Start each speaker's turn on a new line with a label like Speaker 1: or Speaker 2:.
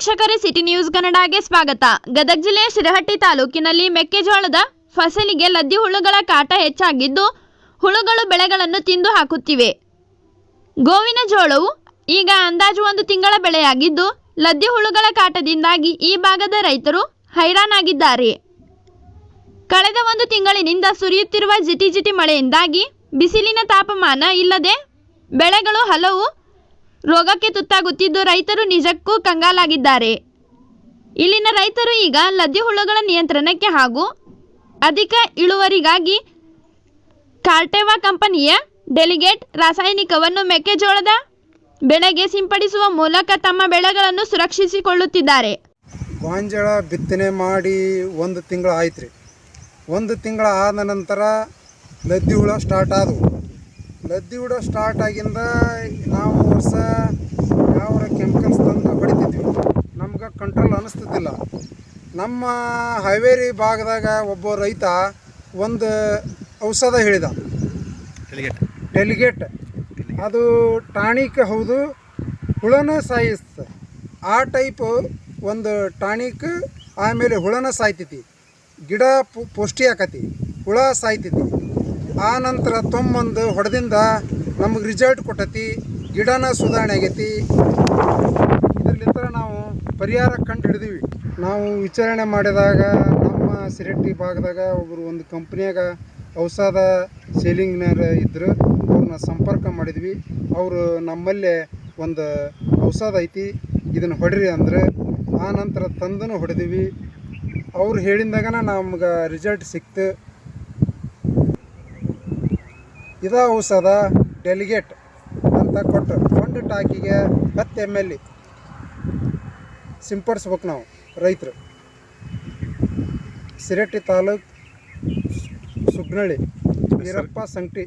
Speaker 1: ವೀಕ್ಷಕರೇ, city news ಕನ್ನಡಗೆ ಸ್ವಾಗತ. ಗದಗ ಜಿಲ್ಲೆಯ ಶಿರಹಟ್ಟಿ ತಾಲೂಕಿನಲ್ಲಿ ಮೆಕ್ಕೆಜೋಳದ ಫಸಲಿಗೆ ಲದ್ದಿ ಹುಳುಗಳ ಕಾಟ ಹೆಚ್ಚಾಗಿದ್ದು ಹುಳುಗಳು ಬೆಳೆಗಳನ್ನು ತಿಂದು ಹಾಕುತ್ತಿವೆ. ಗೋವಿನ ಜೋಳವು ಈಗ ಅಂದಾಜು 1 ತಿಂಗಳ ಬೆಳೆಯಾಗಿದ್ದು ಲದ್ದಿ ಹುಳುಗಳ ಕಾಟದಿಂದಾಗಿ ಈ ಭಾಗದ ರೈತರು ಹೈರಾಣಾಗಿದ್ದಾರೆ. ಕಳೆದ 1 ತಿಂಗಳಿನಿಂದ ಸುರಿಯುತ್ತಿರುವ ಜಿಟಿ ಮಳೆಯಿಂದಾಗಿ ಬಿಸಿಲಿನ ತಾಪಮಾನ ಇಲ್ಲದೆ ಬೆಳೆಗಳು ಹಲವು ರೋಗಕ್ಕೆ ತುತ್ತಾಗುತ್ತಿದ್ದು ರೈತರು ನಿಜಕ್ಕೂ ಕಂಗಾಲಾಗಿದ್ದಾರೆ. ಇಲ್ಲಿನ ರೈತರು ಈಗ ಲದ್ದಿ ಹುಳುಗಳ ನಿಯಂತ್ರಣಕ್ಕೆ ಹಾಗೂ ಅಧಿಕ ಇಳುವರಿಗಾಗಿ ಕಾರ್ಟೆವಾ ಕಂಪನಿಯ ಡೆಲಿಗೇಟ್ ರಾಸಾಯನಿಕವನ್ನು ಮೆಕ್ಕೆಜೋಳದ ಬೆಳೆಗೆ ಸಿಂಪಡಿಸುವ ಮೂಲಕ ತಮ್ಮ ಬೆಳೆಗಳನ್ನು ಸುರಕ್ಷಿಸಿಕೊಳ್ಳುತ್ತಿದ್ದಾರೆ.
Speaker 2: ಗೋಂಜಾಳ ಬಿತ್ತನೆ ಮಾಡಿ 1 ತಿಂಗಳು ಆಯ್ತು ರೀ. 1 ತಿಂಗಳು ಆದ ನಂತರ ಲದ್ದಿ ಹುಳ ಸ್ಟಾರ್ಟ್ ಆದವು. ಲದ್ದಿ ಹುಳ ಸ್ಟಾರ್ಟ್ ಆಗಿಂದ ನಾವು ವರ್ಷ ಯಾವ ಕೆಮಿಕಲ್ಸ್ ತಂದು ಹೊಡಿತಿದ್ವಿ, ನಮ್ಗೆ ಕಂಟ್ರೋಲ್ ಅನ್ನಿಸ್ತಿದ್ದಿಲ್ಲ. ನಮ್ಮ ಹಾವೇರಿ ಭಾಗದಾಗ ಒಬ್ಬ ರೈತ ಒಂದು ಔಷಧ ಹೇಳಿದ, ಡೆಲಿಗೇಟ್. ಅದು ಟಾನಿಕ್ ಹೌದು, ಹುಳನ ಸಾಯಿಸ್ತದೆ. ಆ ಟೈಪ್ ಒಂದು ಟಾನಿಕ್. ಆಮೇಲೆ ಹುಳನ ಸಾಯ್ತೈತಿ, ಗಿಡ ಪುಷ್ಟಿ ಆಕತಿ, ಹುಳ ಸಾಯ್ತೈತಿ. ಆ ನಂತರ ತೊಂಬಂದು ಹೊಡೆದಿಂದ ನಮಗೆ ರಿಸಲ್ಟ್ ಕೊಟ್ಟತಿ, ಗಿಡನ ಸುಧಾರಣೆ ಆಗೈತಿ. ಇದರಿಂದ ನಾವು ಪರಿಹಾರ ಕಂಡು ಹಿಡಿದೀವಿ. ನಾವು ವಿಚಾರಣೆ ಮಾಡಿದಾಗ ನಮ್ಮ ಶಿರಹಟ್ಟಿ ಭಾಗದಾಗ ಒಬ್ಬರು ಒಂದು ಕಂಪ್ನಿಯಾಗ ಔಷಧ ಸೇಲಿಂಗ್ನರು ಇದ್ದರು, ಅವ್ರನ್ನ ಸಂಪರ್ಕ ಮಾಡಿದ್ವಿ. ಅವರು ನಮ್ಮಲ್ಲೇ ಒಂದು ಔಷಧ ಐತಿ, ಇದನ್ನು ಹೊಡ್ರಿ ಅಂದ್ರೆ ಆ ನಂತರ ತಂದೂ ಹೊಡೆದೀವಿ. ಅವ್ರು ಹೇಳಿದಾಗ ನಮ್ಗೆ ರಿಸಲ್ಟ್ ಸಿಕ್ತು. ಇದ ಔಷಧ ಡೆಲಿಗೇಟ್ ಅಂತ ಕೊಟ್ಟು 1 ಟಾಕಿಗೆ 10 ml ಸಿಂಪಡಿಸ್ಬೇಕು ನಾವು ರೈತರು. ಶಿರಹಟ್ಟಿ ತಾಲೂಕು ಸುಗ್ನಳ್ಳಿ ವೀರಪ್ಪ ಸಂಗಟಿ.